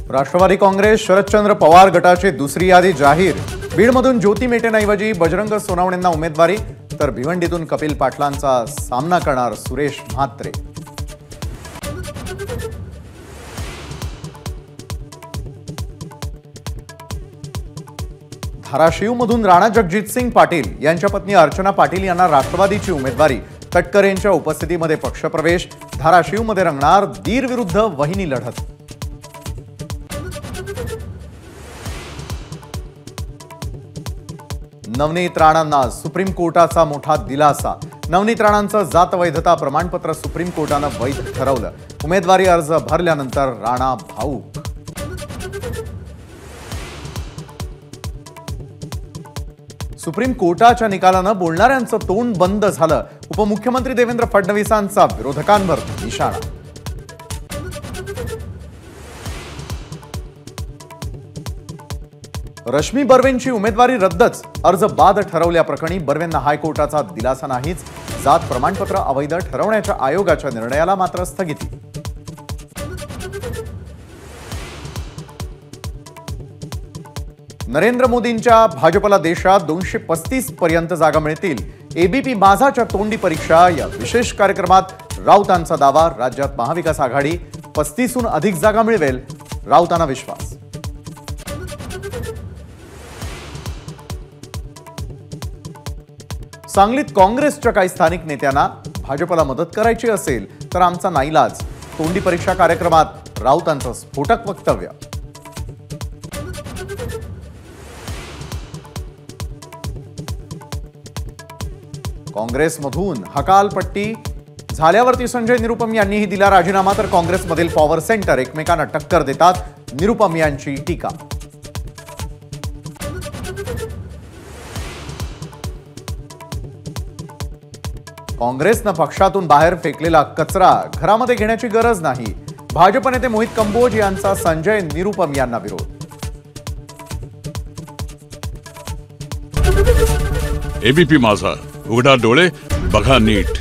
राष्ट्रवादी काँग्रेस शरदचंद्र पवार गटाची दुसरी यादी जाहीर। बीडमधून ज्योती मेटेंऐवजी बजरंग सोनवणेंना उमेदवारी, तर भिवंडीतून कपिल पाटलांचा सामना करणार सुरेश म्हात्रे। धाराशिवमधून राणा जगजितसिंग पाटील यांच्या पत्नी अर्चना पाटील यांना राष्ट्रवादीची उमेदवारी। तटकरेंच्या उपस्थितीमध्ये पक्षप्रवेश। धाराशिवमध्ये रंगणार दीर विरुद्ध वहिनी लढत। नवनीत राणांना सुप्रीम कोर्टाचा मोठा दिलासा। नवनीत राणांचं जात वैधता प्रमाणपत्र सुप्रीम कोर्टानं वैध ठरवलं। उमेदवारी अर्ज भरल्यानंतर राणा भाऊक। सुप्रीम कोर्टाच्या निकालानं बोलणाऱ्यांचं तोंड बंद झालं। उपमुख्यमंत्री देवेंद्र फडणवीसांचा विरोधकांवर निशाणा। रश्मी बर्वेंची उमेदवारी रद्दच। अर्ज बाद ठरवल्याप्रकरणी बर्वेंना हायकोर्टाचा दिलासा नाहीच। जात प्रमाणपत्र अवैध ठरवण्याच्या आयोगाच्या निर्णयाला मात्र स्थगिती। नरेंद्र मोदींच्या भाजपला देशात 235 पर्यंत जागा मिळतील। एबीपी माझाच्या तोंडी परीक्षा या विशेष कार्यक्रमात राऊतांचा दावा। राज्यात महाविकास आघाडी 35हून अधिक जागा मिळवेल, राऊतांना विश्वास। सांगलीत काँग्रेसच्या काही स्थानिक नेत्यांना भाजपला मदत करायची असेल तर आमचा नाईलाज। तोंडी परीक्षा कार्यक्रमात राऊतांचं स्फोटक वक्तव्य। काँग्रेसमधून हकालपट्टी झाल्यावरती संजय निरुपम यांनीही दिला राजीनामा, तर काँग्रेसमधील पॉवर सेंटर एकमेकांना टक्कर देतात। निरुपम यांची टीका। काँग्रेसनं पक्षातून बाहेर फेकलेला कचरा घरामध्ये घेण्याची गरज नाही। भाजप नेते मोहित कंबोज यांचा संजय निरुपम यांना विरोध। एबीपी माझा, उघडा डोळे बघा नीट।